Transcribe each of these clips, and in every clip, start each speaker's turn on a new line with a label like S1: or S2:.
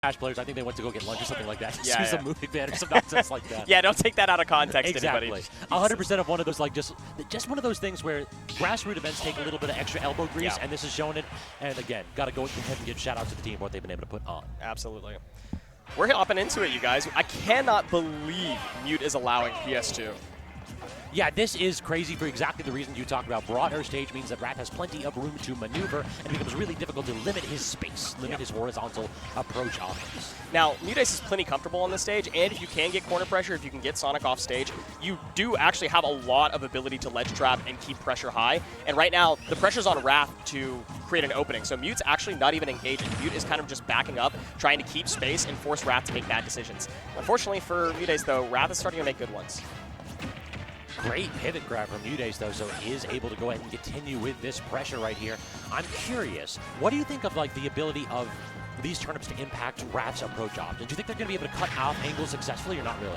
S1: Smash players, I think they went to go get lunch or something like that.
S2: Yeah,
S1: Some moving ban or some nonsense like that.
S2: Yeah, don't take that out of context,
S1: exactly.
S2: anybody.
S1: 100% of one of those, like, just one of those things where grassroots events take a little bit of extra elbow grease, and this is showing it. And again, got to go ahead and give shout out to the team for what they've been able to put on.
S2: Absolutely. We're hopping into it, you guys. I cannot believe Mute is allowing PS2.
S1: Yeah, this is crazy for exactly the reasons you talked about. Broad air stage means that Wrath has plenty of room to maneuver, and it becomes really difficult to limit his space, limit his horizontal approach options.
S2: Now, MuteAce is plenty comfortable on this stage, and if you can get corner pressure, if you can get Sonic off stage, you do actually have a lot of ability to ledge trap and keep pressure high. And right now, the pressure's on Wrath to create an opening, so Mute's actually not even engaging. Mute is kind of just backing up, trying to keep space and force Wrath to make bad decisions. Unfortunately for MuteAce, though, Wrath is starting to make good ones.
S1: Great pivot grab from MuteAce, though, so he is able to go ahead and continue with this pressure right here. I'm curious, what do you think of like the ability of these turnips to impact Wrath's approach options? Do you think they're going to be able to cut off angles successfully or not really?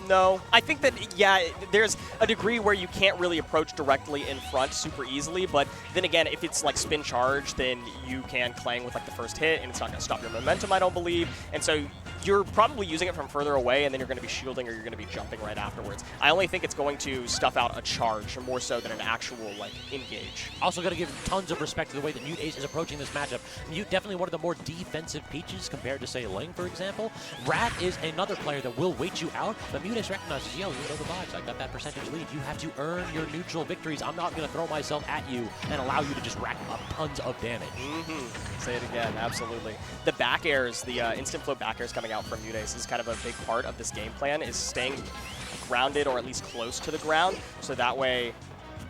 S2: No. I think that, yeah, there's a degree where you can't really approach directly in front super easily, but then again, if it's like spin charge, then you can clang with like the first hit, and it's not going to stop your momentum, I don't believe. And so you're probably using it from further away, and then you're going to be shielding or you're going to be jumping right afterwards. I only think it's going to stuff out a charge more so than an actual like engage.
S1: Also got to give tons of respect to the way that MuteAce is approaching this matchup. Mute definitely one of the more defensive Peaches compared to, say, Ling, for example. Wrath is another player that will wait you out, but MuteAce recognizes, yo, you know the vibes. I got that percentage lead. You have to earn your neutral victories. I'm not going to throw myself at you and allow you to just rack up tons of damage.
S2: Say it again, absolutely. The back airs, the instant flow back airs coming out from MuteAce is kind of a big part of this game plan, is staying grounded or at least close to the ground, so that way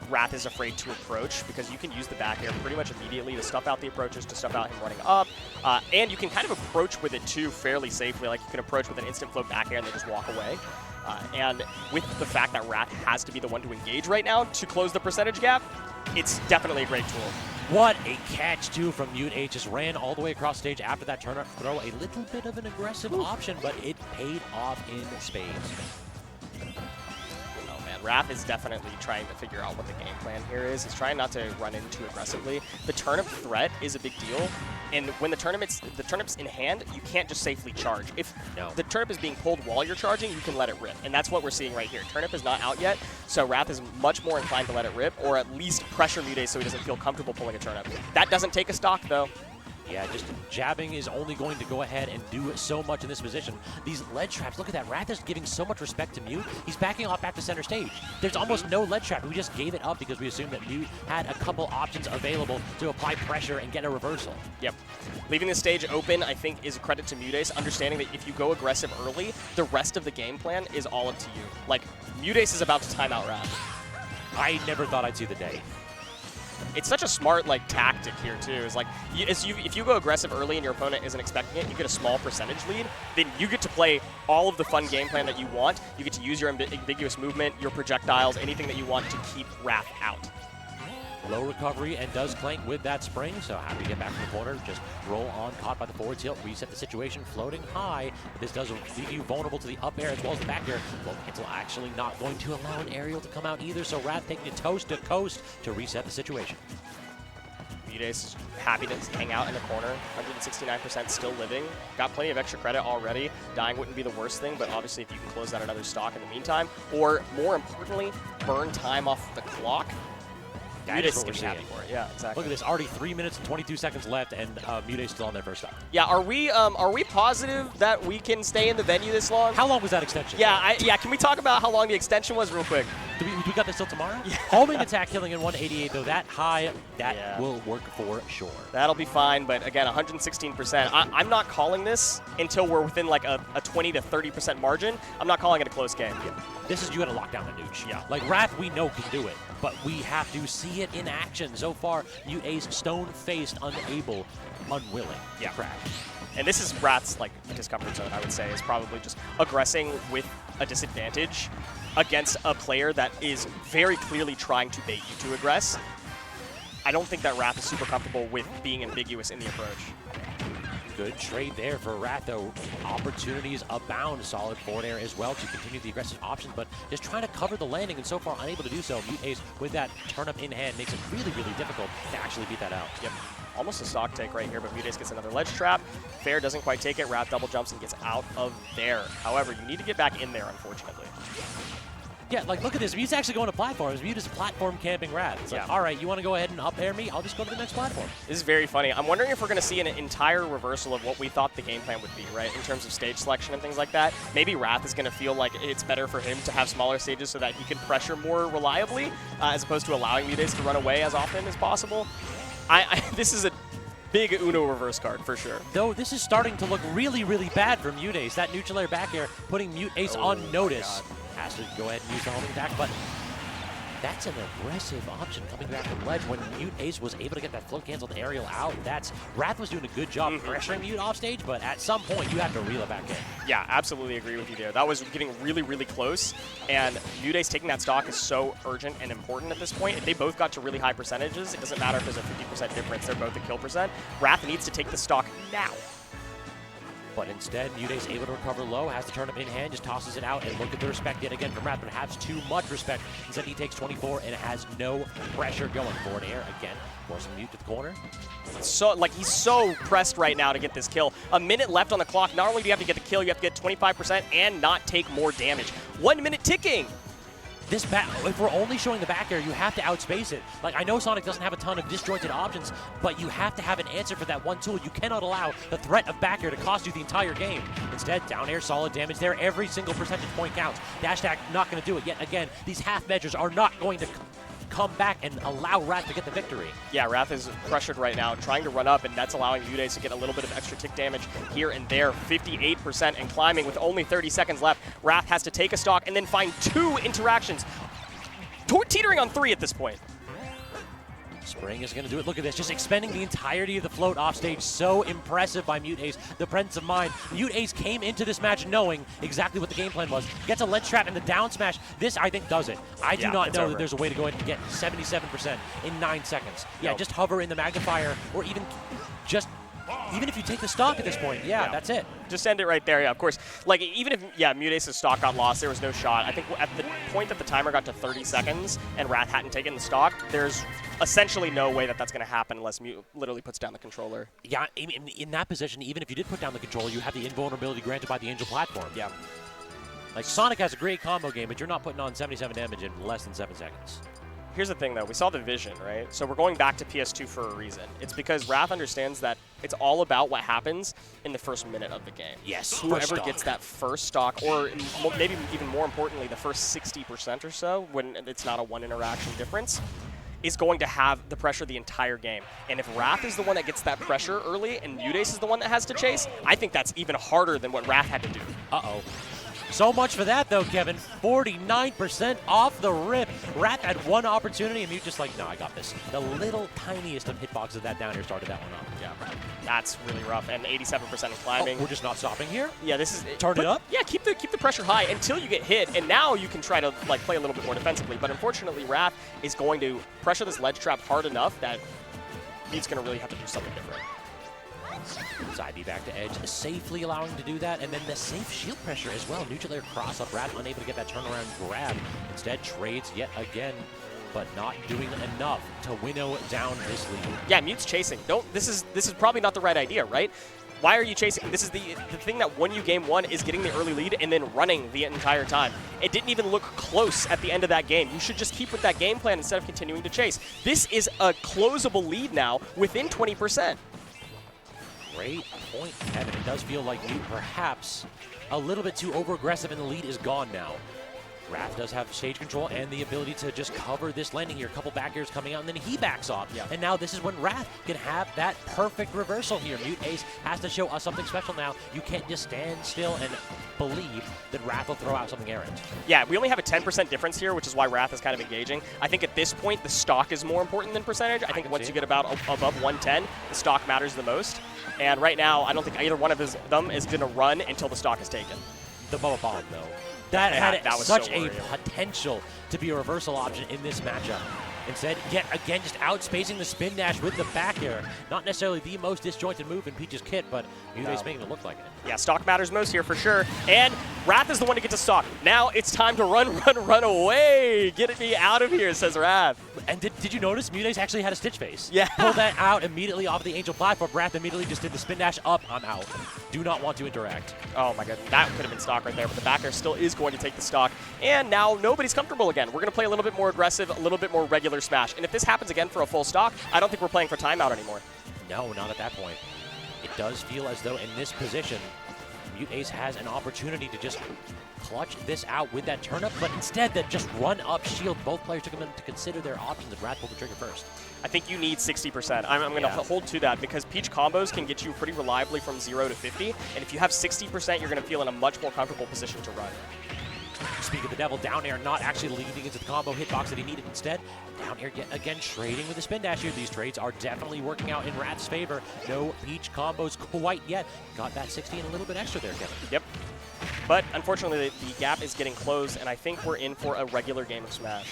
S2: Wrath is afraid to approach, because you can use the back air pretty much immediately to stuff out the approaches, to stuff out him running up, and you can kind of approach with it too fairly safely. Like you can approach with an instant flow back air and then just walk away. And with the fact that Wrath has to be the one to engage right now to close the percentage gap, it's definitely a great tool.
S1: What a catch, too, from MuteAce. Just ran all the way across stage after that turn-up throw. A little bit of an aggressive option, but it paid off in spades.
S2: Oh, man. Wrath is definitely trying to figure out what the game plan here is. He's trying not to run in too aggressively. The turnip threat is a big deal, and when the turnip's in hand, you can't just safely charge. If the turnip is being pulled while you're charging, you can let it rip, and that's what we're seeing right here. Turnip is not out yet, so Wrath is much more inclined to let it rip, or at least pressure MuteAce so he doesn't feel comfortable pulling a turnip. That doesn't take a stock, though.
S1: Yeah, just jabbing is only going to go ahead and do so much in this position. These ledge traps, look at that. Wrath is giving so much respect to Mute. He's backing off back to center stage. There's almost no ledge trap. We just gave it up because we assumed that Mute had a couple options available to apply pressure and get a reversal.
S2: Yep. Leaving the stage open, I think, is a credit to MuteAce, understanding that if you go aggressive early, the rest of the game plan is all up to you. Like, MuteAce is about to time out Wrath.
S1: I never thought I'd see the day.
S2: It's such a smart like tactic here too. It's like if you go aggressive early and your opponent isn't expecting it, you get a small percentage lead. Then you get to play all of the fun game plan that you want. You get to use your ambiguous movement, your projectiles, anything that you want to keep Wrath out.
S1: Low recovery and does clank with that spring, so happy to get back from the corner. Just roll on, caught by the forward tilt, reset the situation, floating high. This does leave you vulnerable to the up air as well as the back air. Low cancel actually not going to allow an aerial to come out either, so Wrath taking it toast to coast to reset the situation.
S2: MuteAce is happy to hang out in the corner, 169% still living. Got plenty of extra credit already. Dying wouldn't be the worst thing, but obviously if you can close out another stock in the meantime, or more importantly, burn time off the clock,
S1: That is what we're
S2: happy
S1: seeing.
S2: for it. Yeah, exactly.
S1: Look at this, already 3 minutes and 22 seconds left, and MuteAce still on their first stop.
S2: Yeah, are we positive that we can stay in the venue this long?
S1: How long was that extension?
S2: Yeah, can we talk about how long the extension was real quick?
S1: We got this till tomorrow?
S2: Yeah.
S1: Homing attack killing in 188, though. That high, that will work for sure.
S2: That'll be fine, but again, 116%. I'm not calling this until we're within like a 20 to 30% margin. I'm not calling it a close game.
S1: Yeah. This is, you got to lock down the nooch. Yeah. Like, Wrath, we know can do it, but we have to see it in action. So far, MuteAce stone-faced, unable, unwilling to crash.
S2: And this is Wrath's like discomfort zone, I would say, is probably just aggressing with a disadvantage against a player that is very clearly trying to bait you to aggress. I don't think that Wrath is super comfortable with being ambiguous in the approach.
S1: Good trade there for Wrath, though. Opportunities abound. Solid forward air as well to continue the aggressive options, but just trying to cover the landing, and so far unable to do so. MuteAce with that turn up in hand makes it really, really difficult to actually beat that out.
S2: Yep. almost a stock take right here, but MuteAce gets another ledge trap. Fair doesn't quite take it. Wrath double jumps and gets out of there. However, you need to get back in there, unfortunately.
S1: Yeah, like, look at this. Mute's actually going to platforms. Mute is platform camping Wrath. It's like, all right, you want to go ahead and up air me? I'll just go to the next platform.
S2: This is very funny. I'm wondering if we're going to see an entire reversal of what we thought the game plan would be, right, in terms of stage selection and things like that. Maybe Wrath is going to feel like it's better for him to have smaller stages so that he can pressure more reliably, as opposed to allowing MuteAce to run away as often as possible. This is a big Uno reverse card for sure.
S1: Though this is starting to look really, really bad for MuteAce. That neutral air back air putting MuteAce on notice. God. Has to go ahead and use the homing attack, but that's an aggressive option coming back from ledge when MuteAce was able to get that float canceled aerial out. Wrath was doing a good job pressuring Mute off stage, but at some point you have to reel it back in.
S2: Yeah, absolutely agree with you there. That was getting really, really close, and MuteAce taking that stock is so urgent and important at this point. If they both got to really high percentages, it doesn't matter if there's a 50% difference. They're both a kill percent. Wrath needs to take the stock now.
S1: But instead, MuteAce able to recover low, has the turnip in hand, just tosses it out, and look at the respect yet again from Wrath, but has too much respect. Instead, he takes 24 and has no pressure going forward air again, forcing Mute to the corner.
S2: So, like, he's so pressed right now to get this kill. A minute left on the clock. Not only do you have to get the kill, you have to get 25% and not take more damage. 1 minute ticking.
S1: If we're only showing the back air, you have to outspace it. Like, I know Sonic doesn't have a ton of disjointed options, but you have to have an answer for that one tool. You cannot allow the threat of back air to cost you the entire game. Instead, down air, solid damage there. Every single percentage point counts. Dash attack, not going to do it yet again. These half measures are not going to come back and allow Wrath to get the victory.
S2: Yeah, Wrath is pressured right now, trying to run up, and that's allowing MuteAce to get a little bit of extra tick damage here and there. 58% and climbing with only 30 seconds left. Wrath has to take a stock and then find 2 interactions. Teetering on 3 at this point.
S1: Spring is going to do it. Look at this, just expending the entirety of the float off stage. So impressive by MuteAce, the presence of mind. MuteAce came into this match knowing exactly what the game plan was. Gets a ledge trap and the down smash. This, I think, does it. I do not know that there's a way to go ahead and get 77% in 9 seconds. Yeah, nope. Just hover in the magnifier, or even if you take the stock at this point, that's it.
S2: Just end it right there, yeah, of course. Like, even if, MuteAce's stock got lost, there was no shot. I think at the point that the timer got to 30 seconds and Wrath hadn't taken the stock, there's essentially no way that that's going to happen unless Mute literally puts down the controller.
S1: Yeah, in that position, even if you did put down the controller, you have the invulnerability granted by the Angel platform.
S2: Yeah.
S1: Like, Sonic has a great combo game, but you're not putting on 77 damage in less than 7 seconds.
S2: Here's the thing, though. We saw the vision, right? So we're going back to PS2 for a reason. It's because Wrath understands that it's all about what happens in the first minute of the game.
S1: Yes,
S2: whoever gets that first stock, or maybe even more importantly, the first 60% or so, when it's not a 1 interaction difference, is going to have the pressure the entire game. And if Wrath is the one that gets that pressure early and MuteAce is the one that has to chase, I think that's even harder than what Wrath had to do.
S1: Uh-oh. So much for that, though, Kevin. 49% off the rip. Wrath had one opportunity, and Mute just like, no, I got this. The little tiniest of hitboxes of that down here started that one off.
S2: Yeah, that's really rough. And 87% is climbing.
S1: Oh, we're just not stopping here?
S2: Yeah, this is...
S1: Turn it up?
S2: Yeah, keep the pressure high until you get hit, and now you can try to like play a little bit more defensively. But unfortunately, Wrath is going to pressure this ledge trap hard enough that Mute's going to really have to do something different.
S1: Side B back to edge, safely allowing him to do that, and then the safe shield pressure as well. Neutral air cross up, Wrath unable to get that turnaround grab. Instead, trades yet again, but not doing enough to winnow down this lead.
S2: Yeah, Mute's chasing. This is probably not the right idea, right? Why are you chasing? This is the thing that won you game 1 is getting the early lead and then running the entire time. It didn't even look close at the end of that game. You should just keep with that game plan instead of continuing to chase. This is a closable lead now within 20%.
S1: Great point, Kevin. It does feel like Mute perhaps a little bit too over-aggressive, and the lead is gone now. Wrath does have stage control and the ability to just cover this landing here. A couple back airs coming out, and then he backs off. Yeah. And now this is when Wrath can have that perfect reversal here. MuteAce has to show us something special now. You can't just stand still and believe that Wrath will throw out something errant.
S2: Yeah, we only have a 10% difference here, which is why Wrath is kind of engaging. I think at this point, the stock is more important than percentage. I think once you get about above 110, the stock matters the most. And right now, I don't think either one of them is going to run until the stock is taken.
S1: The Bubba Bomb, though. That had such a potential to be a reversal option in this matchup. Instead, yet again, just outspacing the spin dash with the back air. Not necessarily the most disjointed move in Peach's kit, but MuteAce making it look like it.
S2: Yeah, stock matters most here for sure. And Wrath is the one to get to stock. Now it's time to run away. Get me out of here, says Wrath.
S1: And did you notice MuteAce actually had a Stitch Face?
S2: Yeah.
S1: Pulled that out immediately off of the Angel platform. Wrath immediately just did the spin dash up. I'm out. Do not want to interact.
S2: Oh my goodness, that could have been stock right there, but the back air still is going to take the stock. And now nobody's comfortable again. We're going to play a little bit more aggressive, a little bit more regular smash. And if this happens again for a full stock, I don't think we're playing for timeout anymore.
S1: No, not at that point. It does feel as though in this position, MuteAce has an opportunity to just clutch this out with that turnip, but instead that just run up shield. Both players took a minute to consider their options and Wrath pulled the trigger first.
S2: I think you need 60%. I'm going to hold to that because Peach combos can get you pretty reliably from 0 to 50, and if you have 60%, you're going to feel in a much more comfortable position to run.
S1: Speak of the devil, down air not actually leading into the combo hitbox that he needed. Instead, down air yet again trading with the spin dash here. These trades are definitely working out in Wrath's favor. No Peach combos quite yet. Got that 60 and a little bit extra there, Kevin.
S2: Yep. But unfortunately, the gap is getting closed, and I think we're in for a regular game of Smash.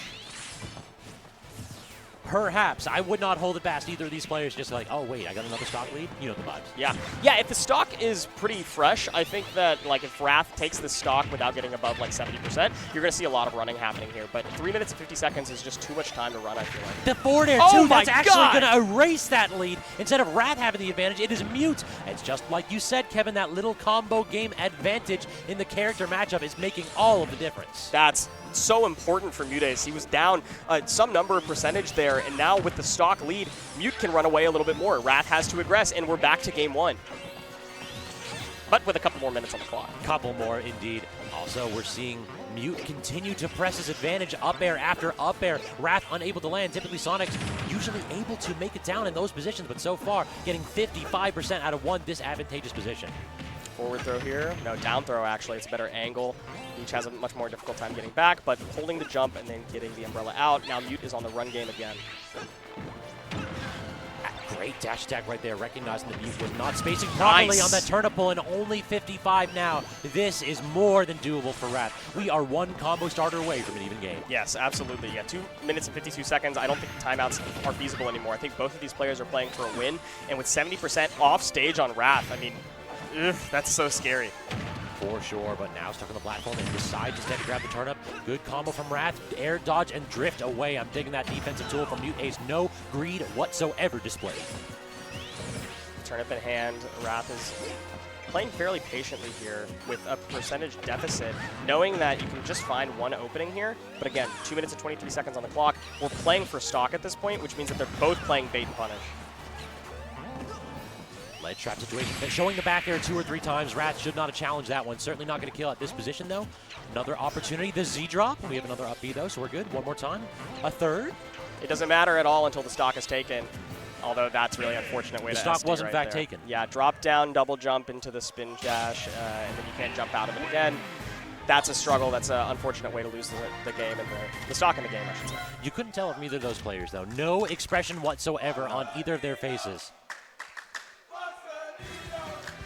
S1: Perhaps. I would not hold it past either of these players just like, oh, wait, I got another stock lead? You know the vibes.
S2: Yeah. Yeah, if the stock is pretty fresh, I think that, like, if Wrath takes the stock without getting above, like, 70%, you're going to see a lot of running happening here. But 3 minutes and 50 seconds is just too much time to run, I feel like.
S1: The forward air, too, that's actually going to erase that lead. Instead of Wrath having the advantage, it is Mute. It's just like you said, Kevin, that little combo game advantage in the character matchup is making all of the difference.
S2: That's so important for MuteAce. He was down some number of percentage there, and now with the stock lead, Mute can run away a little bit more. Wrath has to aggress, and we're back to game 1. But with a couple more minutes on the clock.
S1: Couple more, indeed. Also, we're seeing Mute continue to press his advantage, up air after up air. Wrath unable to land. Typically, Sonic's usually able to make it down in those positions, but so far, getting 55% out of one disadvantageous position.
S2: Forward throw here. No, down throw, actually. It's a better angle. Each has a much more difficult time getting back, but holding the jump and then getting the umbrella out. Now Mute is on the run game again.
S1: Great dash attack right there, recognizing that Mute was not spacing properly on that turnip pull, and only 55 now. This is more than doable for Wrath. We are one combo starter away from an even game.
S2: Yes, absolutely. Yeah, 2 minutes and 52 seconds. I don't think timeouts are feasible anymore. I think both of these players are playing for a win, and with 70% off stage on Wrath, I mean, that's so scary.
S1: For sure, but now stuck on the platform and decides instead to grab the turnip. Good combo from Wrath, air dodge and drift away. I'm digging that defensive tool from MuteAce. No greed whatsoever displayed.
S2: Turnip in hand, Wrath is playing fairly patiently here with a percentage deficit, knowing that you can just find one opening here. But again, 2 minutes and 23 seconds on the clock. We're playing for stock at this point, which means that they're both playing bait and punish.
S1: Ledge trap situation. Showing the back air 2 or 3 times. Wrath should not have challenged that one. Certainly not going to kill at this position, though. Another opportunity. The Z drop. We have another up B, though, so we're good. One more time. A third.
S2: It doesn't matter at all until the stock is taken, although that's really unfortunate way to
S1: The stock was, in fact, taken.
S2: Yeah, drop down, double jump into the spin dash, and then you can't jump out of it again. That's a struggle. That's an unfortunate way to lose the game and the stock in the game, I should say.
S1: You couldn't tell from either of those players, though. No expression whatsoever on either of their faces.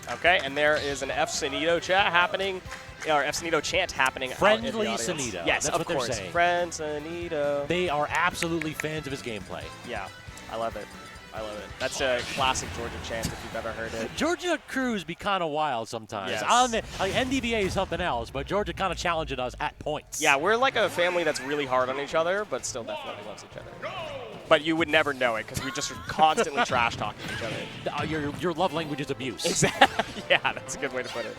S2: Okay, and there is an F Sanito chat happening, or F Sanito chant happening.
S1: Friendly Sanito.
S2: Yes,
S1: that's
S2: of
S1: what
S2: course.
S1: They're saying.
S2: Friend Sanito.
S1: They are absolutely fans of his gameplay.
S2: Yeah, I love it. I love it. That's a classic Georgia chant if you've ever heard it.
S1: Georgia crews be kind of wild sometimes.
S2: Yes.
S1: NDVA is something else, but Georgia kind of challenging us at points.
S2: Yeah, we're like a family that's really hard on each other, but still definitely loves each other. But you would never know it because we just are constantly trash talking each other.
S1: Your love language is abuse.
S2: Exactly. Yeah, that's a good way to put it.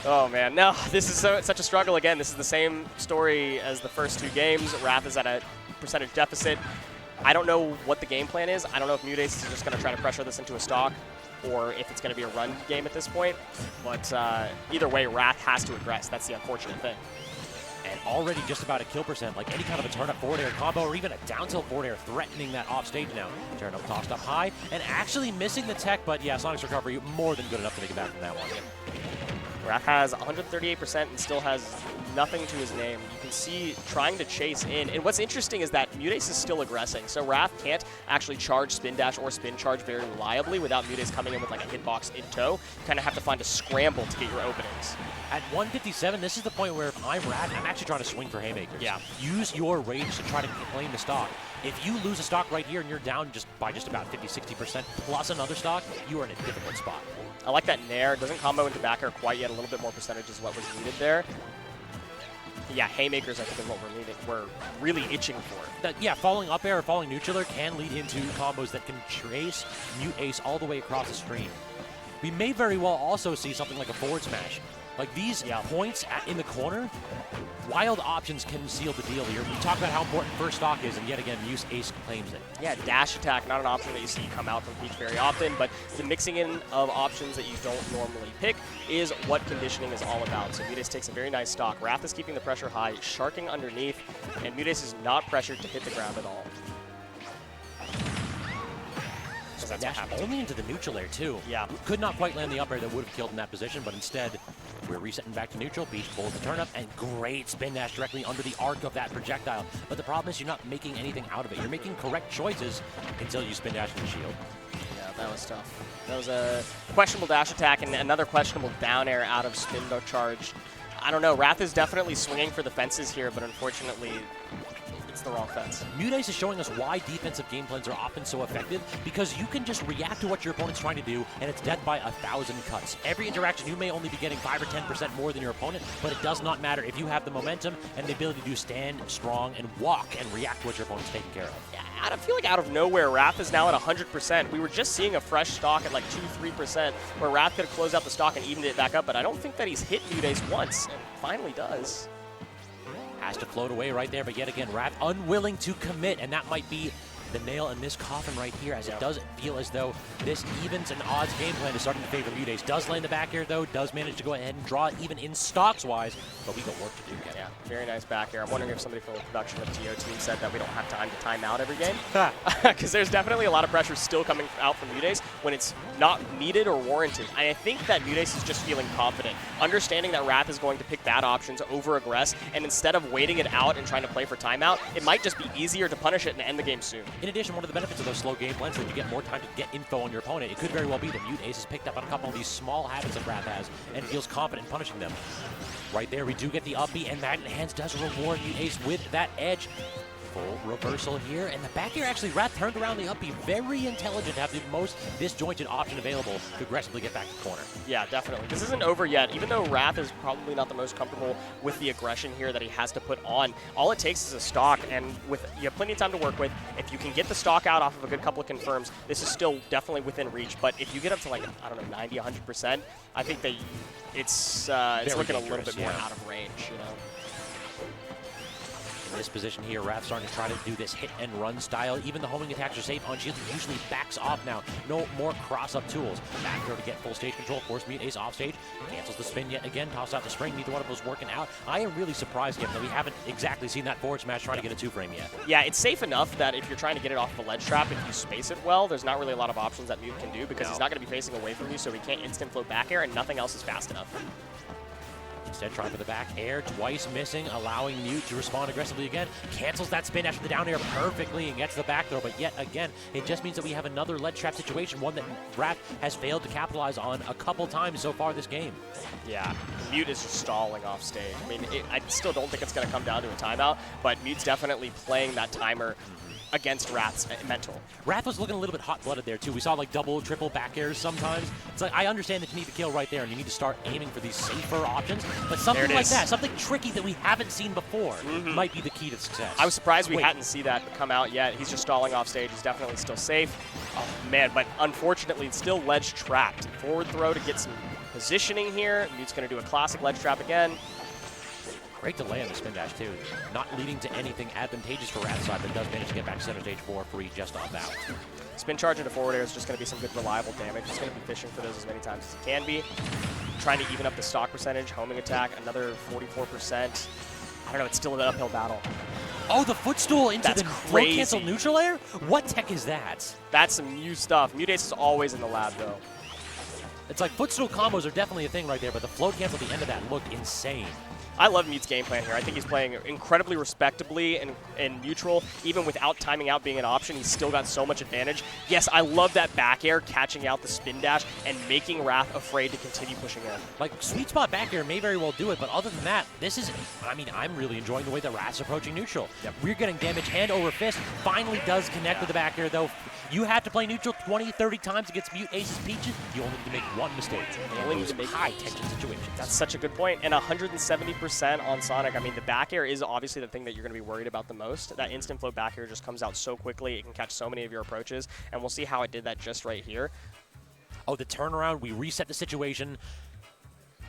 S2: Oh man, no, this is such a struggle again. This is the same story as the first 2 games. Wrath is at a percentage deficit. I don't know what the game plan is. I don't know if MuteAce is just going to try to pressure this into a stock or if it's going to be a run game at this point. But either way, Wrath has to aggress. That's the unfortunate thing.
S1: And already just about a kill percent, like any kind of a turn-up forward air combo or even a down tilt forward air threatening that off stage now. Turn-up tossed up high and actually missing the tech, but yeah, Sonic's recovery more than good enough to make it back from that one.
S2: Wrath has 138% and still has nothing to his name. You can see trying to chase in. And what's interesting is that MuteAce is still aggressing. So Wrath can't actually charge spin dash or spin charge very reliably without MuteAce coming in with like a hitbox in tow. You kind of have to find a scramble to get your openings.
S1: At 157, this is the point where if I'm Wrath, I'm actually trying to swing for haymakers.
S2: Yeah.
S1: Use your rage to try to claim the stock. If you lose a stock right here and you're down by just about 50-60% plus another stock, you are in a difficult spot.
S2: I like that nair. Doesn't combo into back air quite yet. A little bit more percentage is what was needed there. Yeah, haymakers I think is what we're really itching for.
S1: Yeah, falling up air or falling neutral air can lead into combos that can trace MuteAce all the way across the screen. We may very well also see something like a forward smash. Like these points in the corner, wild options can seal the deal here. We talk about how important first stock is, and yet again, MuteAce claims it.
S2: Yeah, dash attack, not an option that you see come out from Peach very often, but the mixing in of options that you don't normally pick is what conditioning is all about. So MuteAce takes a very nice stock. Wrath is keeping the pressure high, sharking underneath, and MuteAce is not pressured to hit the ground at all. So that's what happened.
S1: Only into the neutral air, too.
S2: Yeah.
S1: Could not quite land the up air that would have killed in that position, but instead, we're resetting back to neutral. Beach pulls the turn up, and great spin dash directly under the arc of that projectile. But the problem is you're not making anything out of it. You're making correct choices until you spin dash in the shield.
S2: Yeah, that was tough. That was a questionable dash attack and another questionable down air out of spin charge. I don't know. Wrath is definitely swinging for the fences here, but unfortunately, it's the wrong fence.
S1: MuteAce is showing us why defensive game plans are often so effective, because you can just react to what your opponent's trying to do, and it's death by 1,000 cuts. Every interaction, you may only be getting 5 or 10% more than your opponent, but it does not matter if you have the momentum and the ability to stand strong and walk and react to what your opponent's taking care of.
S2: Yeah, I feel like out of nowhere, Wrath is now at 100%. We were just seeing a fresh stock at like 2-3%, where Wrath could have closed out the stock and evened it back up, but I don't think that he's hit MuteAce once, and finally does.
S1: Has to float away right there, but yet again, Wrath unwilling to commit, and that might be the nail in this coffin right here, as it does feel as though this evens and odds game plan is starting to favor MuteAce. Does land the back air, though, does manage to go ahead and draw it even in stocks-wise, but we got work to do, Kevin.
S2: Yeah, very nice back air. I'm wondering if somebody from the production of the TO team said that we don't have time to time out every game, because there's definitely a lot of pressure still coming out from MuteAce when it's not needed or warranted. I think that MuteAce is just feeling confident, understanding that Wrath is going to pick bad options, over-aggress, and instead of waiting it out and trying to play for timeout, it might just be easier to punish it and end the game soon.
S1: In addition, one of the benefits of those slow game plans is that you get more time to get info on your opponent. It could very well be that MuteAce has picked up on a couple of these small habits that Wrath has and feels confident in punishing them. Right there, we do get the up B, and Magnet Hands does reward MuteAce with that edge. Full reversal here, and the back air actually, Wrath turned around the up B. Very intelligent to have the most disjointed option available to aggressively get back to the corner.
S2: Yeah, definitely. This isn't over yet. Even though Wrath is probably not the most comfortable with the aggression here that he has to put on, all it takes is a stock, and you have plenty of time to work with. If you can get the stock out off of a good couple of confirms, this is still definitely within reach. But if you get up to, like, I don't know, 90, 100%, I think that it's looking a little bit more out of range, you know?
S1: In this position here, Wrath starting to try to do this hit and run style. Even the homing attacks are safe on shield. He usually backs off now. No more cross-up tools. Back throw to get full stage control. Force MuteAce off stage. Cancels the spin yet again. Toss out the spring. Neither one of those working out. I am really surprised, given that we haven't exactly seen that forward smash trying to get a two-frame yet.
S2: Yeah, it's safe enough that if you're trying to get it off of a ledge trap, if you space it well, there's not really a lot of options that Mute can do, because he's not going to be facing away from you, so he can't instant float back air, and nothing else is fast enough.
S1: Instead, trying for the back air, twice missing, allowing Mute to respond aggressively again. Cancels that spin after the down air perfectly and gets the back throw, but yet again, it just means that we have another ledge trap situation, one that Wrath has failed to capitalize on a couple times so far this game.
S2: Yeah, Mute is just stalling off stage. I mean, I still don't think it's going to come down to a timeout, but Mute's definitely playing that timer against Wrath's mental.
S1: Wrath was looking a little bit hot-blooded there, too. We saw, like, double, triple back airs sometimes. It's like, I understand that you need to kill right there, and you need to start aiming for these safer options, but something like that, something tricky that we haven't seen before, might be the key to success.
S2: I was surprised we hadn't seen that come out yet. He's just stalling off stage. He's definitely still safe. Oh, man, but unfortunately, it's still ledge trapped. Forward throw to get some positioning here. Mute's going to do a classic ledge trap again.
S1: Great delay on the spin dash, too. Not leading to anything advantageous for Wrath's side, but does manage to get back to center stage 4 free just off out.
S2: Spin charge into forward air is just going to be some good reliable damage. He's going to be fishing for those as many times as he can be. Trying to even up the stock percentage. Homing attack, another 44%. I don't know, it's still an uphill battle.
S1: Oh, the footstool into the float cancel neutral air? What tech is that?
S2: That's some new stuff. MuteAce is always in the lab, though.
S1: It's like footstool combos are definitely a thing right there, but the float cancel at the end of that looked insane.
S2: I love Mute's game plan here. I think he's playing incredibly respectably and neutral. Even without timing out being an option, he's still got so much advantage. Yes, I love that back air, catching out the spin dash, and making Wrath afraid to continue pushing in.
S1: Like, sweet spot back air may very well do it, but other than that, this is, I mean, I'm really enjoying the way that Wrath's approaching neutral.
S2: Yep.
S1: We're getting damage hand over fist. Finally does connect with the back air, though. You have to play neutral 20, 30 times against MuteAce's Peaches. You only need to make one mistake.
S2: You only need to make
S1: high-tension situations.
S2: That's such a good point. And 170% on Sonic. I mean, the back air is obviously the thing that you're going to be worried about the most. That instant flow back air just comes out so quickly. It can catch so many of your approaches. And we'll see how it did that just right here.
S1: Oh, the turnaround. We reset the situation.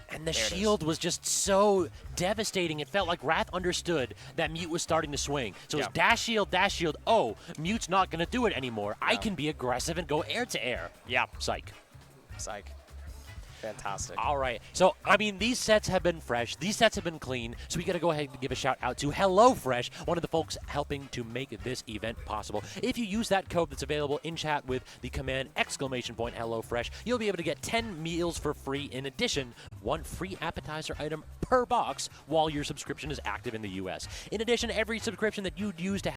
S1: And the
S2: There it
S1: shield was just so devastating. It felt like Wrath understood that Mute was starting to swing. So it's dash shield. Oh, Mute's not going to do it anymore. I can be aggressive and go air to air.
S2: Yeah.
S1: Psych.
S2: Psych. Fantastic.
S1: All right. So, I mean, these sets have been fresh. These sets have been clean. So we got to go ahead and give a shout out to HelloFresh, one of the folks helping to make this event possible. If you use that code that's available in chat with the command !HelloFresh, you'll be able to get 10 meals for free. In addition, one free appetizer item per box while your subscription is active in the U.S. In addition, every subscription that you use to